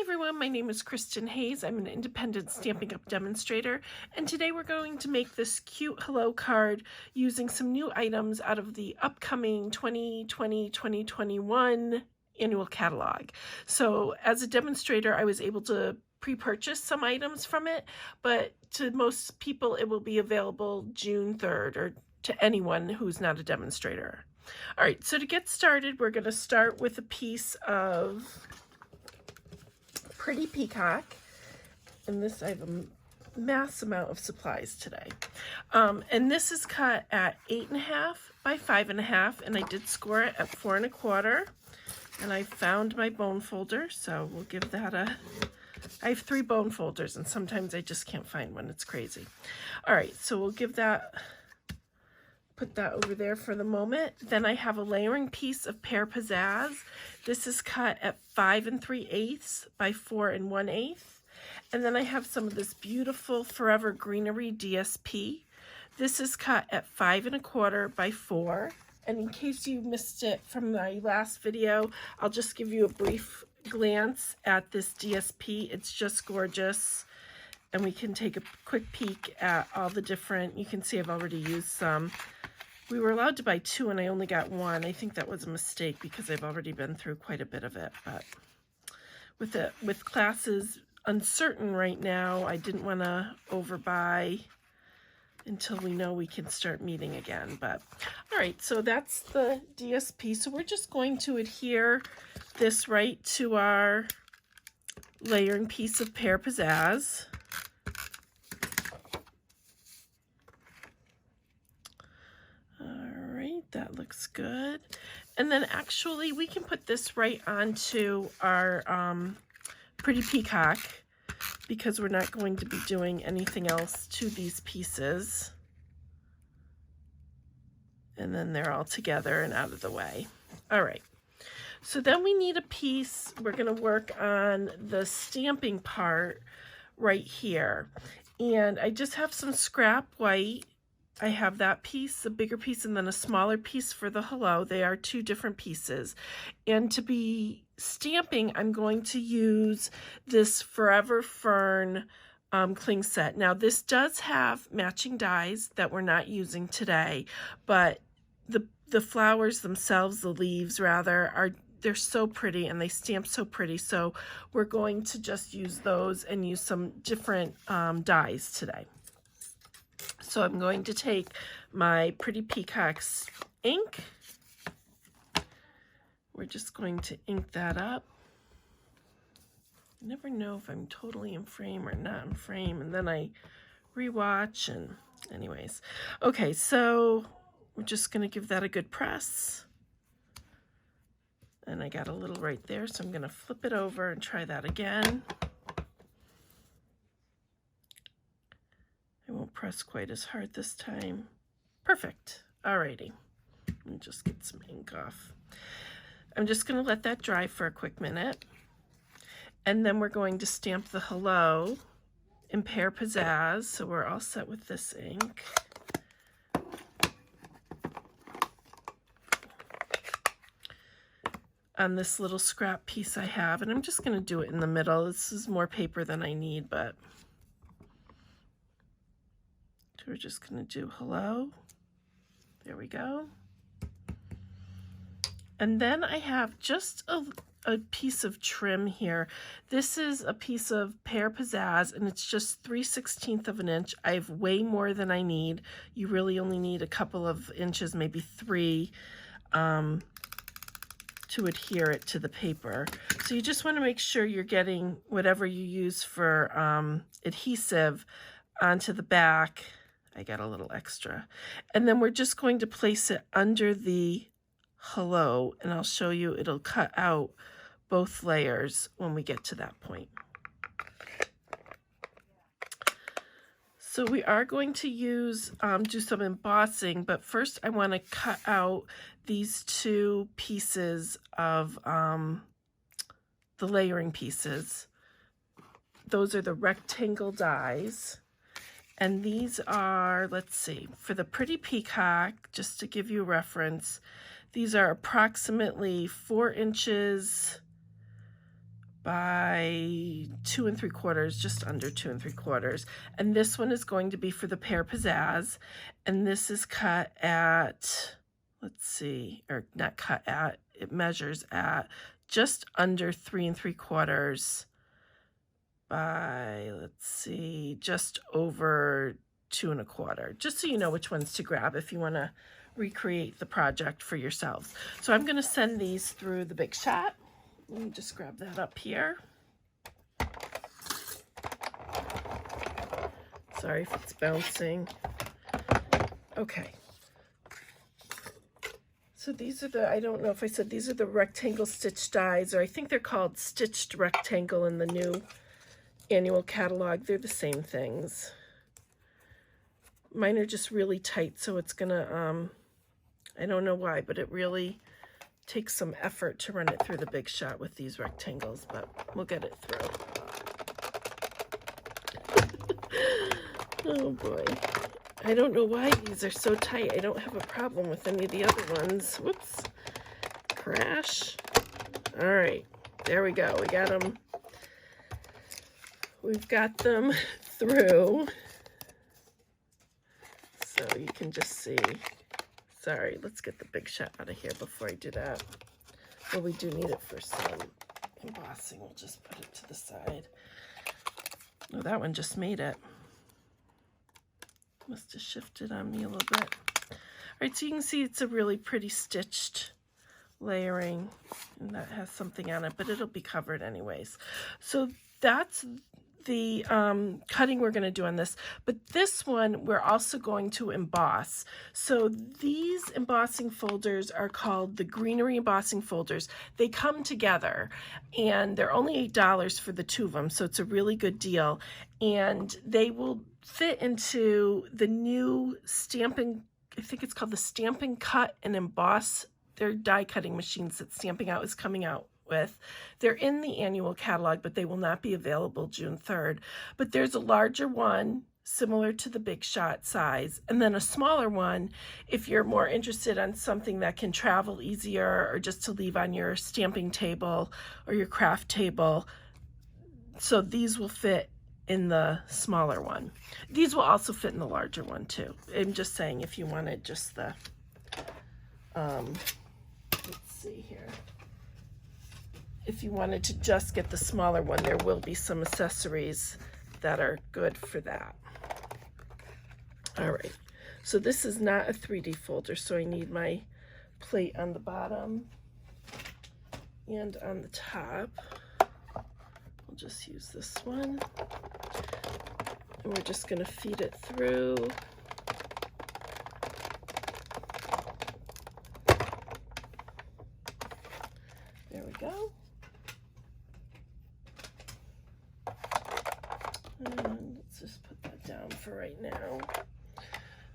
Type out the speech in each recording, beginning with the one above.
everyone, my name is Kristin Hayes. I'm an independent Stampin' Up! Demonstrator, and today we're going to make this cute hello card using some new items out of the upcoming 2020-2021 annual catalog. So as a demonstrator, I was able to pre-purchase some items from it, but to most people it will be available June 3rd, or to anyone who's not a demonstrator. All right, so to get started, we're going to start with a piece of Pretty Peacock, and this I have a mass amount of supplies today, and this is cut at 8.5 by 5.5, and I did score it at 4 1/4, and I found my bone folder, so we'll give that a. I have 3 bone folders, and sometimes I just can't find one. It's crazy. All right, so we'll give that. Put that over there for the moment. Then I have a layering piece of Pear Pizzazz. This is cut at 5 3/8 by 4 1/8. And then I have some of this beautiful Forever Greenery DSP. This is cut at 5 1/4 by 4. And in case you missed it from my last video, I'll just give you a brief glance at this DSP. It's just gorgeous. And we can take a quick peek at all the different, you can see I've already used some. We were allowed to buy 2 and I only got 1. I think that was a mistake because I've already been through quite a bit of it. But with classes uncertain right now, I didn't want to overbuy until we know we can start meeting again. But all right, so that's the DSP. So we're just going to adhere this right to our layering piece of Pear Pizzazz. That looks good. And then actually we can put this right onto our Pretty Peacock because we're not going to be doing anything else to these pieces. And then they're all together and out of the way. All right. So then we need a piece. We're going to work on the stamping part right here. And I just have some scrap white. I have that piece, a bigger piece, and then a smaller piece for the hello. They are 2 different pieces. And to be stamping, I'm going to use this Forever Fern cling set. Now, this does have matching dies that we're not using today, but the flowers themselves, the leaves rather, they're so pretty and they stamp so pretty. So we're going to just use those and use some different dies today. So I'm going to take my Pretty Peacock's ink. We're just going to ink that up. I never know if I'm totally in frame or not in frame, and then I rewatch, and anyways. Okay, so we're just going to give that a good press. And I got a little right there, so I'm going to flip it over and try that again. I won't press quite as hard this time. Perfect. Alrighty. Let me just get some ink off. I'm just going to let that dry for a quick minute. And then we're going to stamp the hello in Pear Pizzazz. So we're all set with this ink. On this little scrap piece I have. And I'm just going to do it in the middle. This is more paper than I need, but we're just going to do hello. There we go. And then I have just a piece of trim here. This is a piece of Pear Pizzazz, and it's just 3/16 of an inch. I have way more than I need. You really only need a couple of inches, maybe 3, to adhere it to the paper. So you just want to make sure you're getting whatever you use for adhesive onto the back. I got a little extra. And then we're just going to place it under the hello, and I'll show you it'll cut out both layers when we get to that point. So we are going to use, do some embossing, but first I want to cut out these 2 pieces of the layering pieces. Those are the rectangle dies. And these are, let's see, for the Pretty Peacock, just to give you a reference, these are approximately 4 inches by 2 3/4, just under 2 3/4. And this one is going to be for the pear pizzazz. And this is cut at, let's see, or not cut at, it measures at just under 3 3/4 by, let's see, just over 2 1/4, just so you know which ones to grab if you want to recreate the project for yourselves. So I'm going to send these through the Big Shot. Let me just grab that up here. Sorry if it's bouncing. Okay. So these are the, I don't know if I said, these are the rectangle stitch dies, or I think they're called stitched rectangle in the new annual catalog. They're the same things. Mine are just really tight, so it's gonna, I don't know why, but it really takes some effort to run it through the Big Shot with these rectangles, but we'll get it through. Oh boy. I don't know why these are so tight. I don't have a problem with any of the other ones. Whoops. Crash. All right. There we go. We got them. We've got them through. So you can just see. Sorry, let's get the Big Shot out of here before I do that. Well, we do need it for some embossing. We'll just put it to the side. Oh, that one just made it. Must have shifted on me a little bit. All right, so you can see it's a really pretty stitched layering, and that has something on it, but it'll be covered anyways. So that's the cutting we're going to do on this, but this one we're also going to emboss. So these embossing folders are called the greenery embossing folders. They come together and they're only $8 for the two of them, so it's a really good deal, and they will fit into the new Stampin', I think it's called the Stampin' Cut and Emboss. They're die cutting machines that Stamping Out is coming out with. They're in the annual catalog, but they will not be available June 3rd. But there's a larger one similar to the Big Shot size, and then a smaller one if you're more interested on something that can travel easier or just to leave on your stamping table or your craft table. So these will fit in the smaller one. These will also fit in the larger one too. I'm just saying if you wanted just the, let's see here. If you wanted to just get the smaller one, there will be some accessories that are good for that. All right, so this is not a 3D folder, so I need my plate on the bottom and on the top. We'll just use this one. And we're just going to feed it through. There we go. And let's just put that down for right now.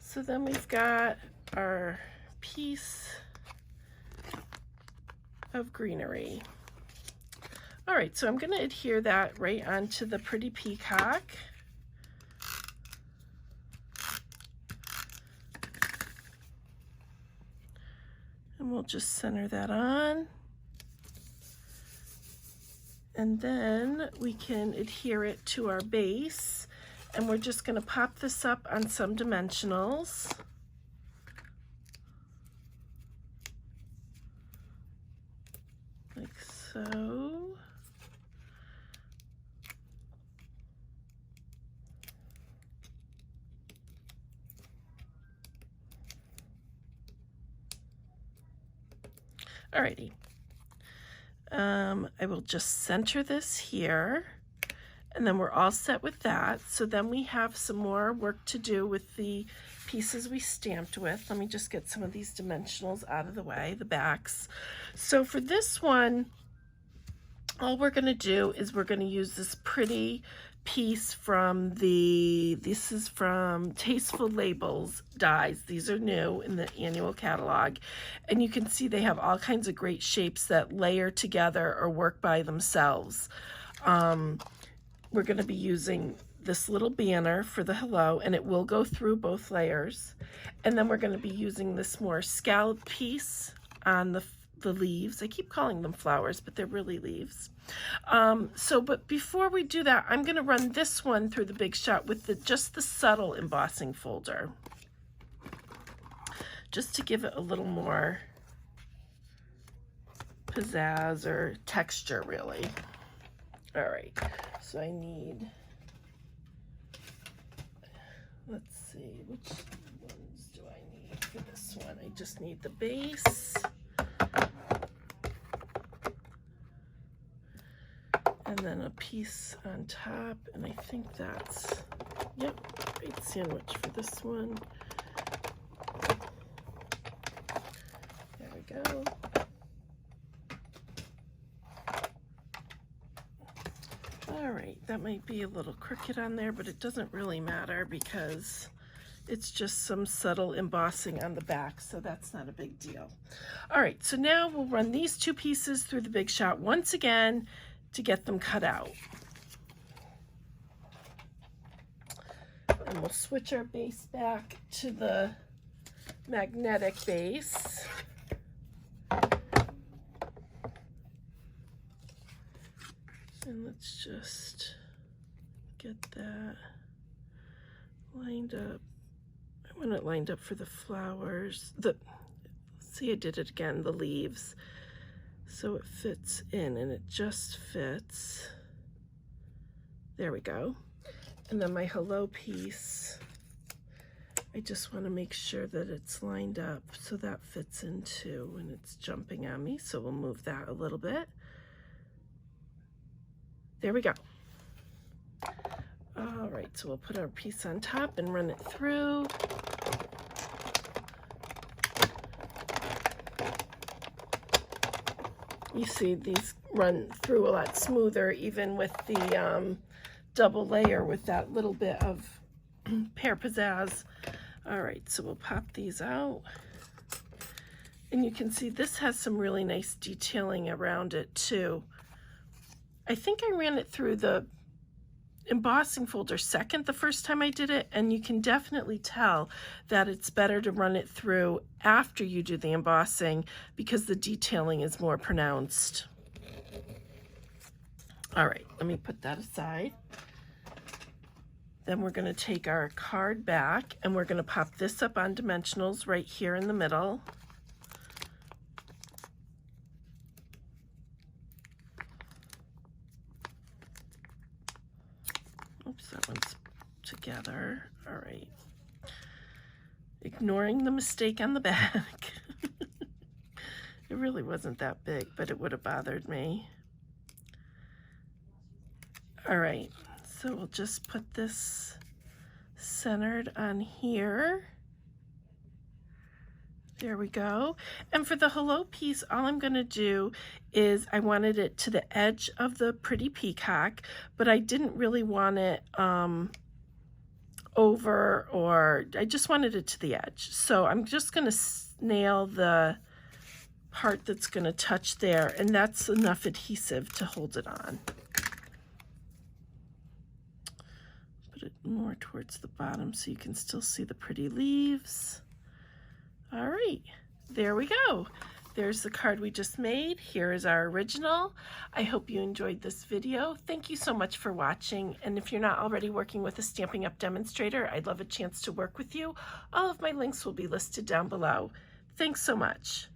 So then we've got our piece of greenery. All right, so I'm going to adhere that right onto the pretty peacock. And we'll just center that on. And then we can adhere it to our base. And we're just going to pop this up on some dimensionals. Like so. Alrighty. I will just center this here, and then we're all set with that. So then we have some more work to do with the pieces we stamped with. Let me just get some of these dimensionals out of the way, the backs. So for this one, all we're going to do is we're going to use this pretty piece from this is from Tasteful Labels dies. These are new in the annual catalog, and you can see they have all kinds of great shapes that layer together or work by themselves. We're going to be using this little banner for the hello, and it will go through both layers, and then we're going to be using this more scalloped piece on the the leaves. I keep calling them flowers, but they're really leaves. But before we do that, I'm going to run this one through the Big Shot with just the subtle embossing folder, just to give it a little more pizzazz or texture, really. All right, so I need, let's see, which ones do I need for this one? I just need the base. And then a piece on top, and I think that's, yep, great sandwich for this one. There we go. All right, that might be a little crooked on there, but it doesn't really matter because it's just some subtle embossing on the back, so that's not a big deal. All right, so now we'll run these two pieces through the Big Shot once again to get them cut out. And we'll switch our base back to the magnetic base. And let's just get that lined up. I want it lined up for the flowers. See, I did it again, the leaves. So it fits in, and it just fits. There we go. And then my hello piece, I just want to make sure that it's lined up so that fits in too, and it's jumping on me, so we'll move that a little bit. There we go. All right, so we'll put our piece on top and run it through. You see these run through a lot smoother, even with the double layer with that little bit of pear pizzazz. All right, so we'll pop these out. And you can see this has some really nice detailing around it too. I think I ran it through the embossing folder second the first time I did it, and you can definitely tell that it's better to run it through after you do the embossing because the detailing is more pronounced. All right, let me put that aside. Then we're going to take our card back and we're going to pop this up on dimensionals right here in the middle. Oops, that one's together. All right. Ignoring the mistake on the back. It really wasn't that big, but it would have bothered me. All right, so we'll just put this centered on here. There we go. And for the hello piece, all I'm going to do is I wanted it to the edge of the pretty peacock, but I didn't really want it over, or I just wanted it to the edge. So I'm just going to nail the part that's going to touch there, and that's enough adhesive to hold it on. Put it more towards the bottom so you can still see the pretty leaves. All right, there we go. There's the card we just made. Here is our original. I hope you enjoyed this video. Thank you so much for watching. And if you're not already working with a Stampin' Up! Demonstrator, I'd love a chance to work with you. All of my links will be listed down below. Thanks so much.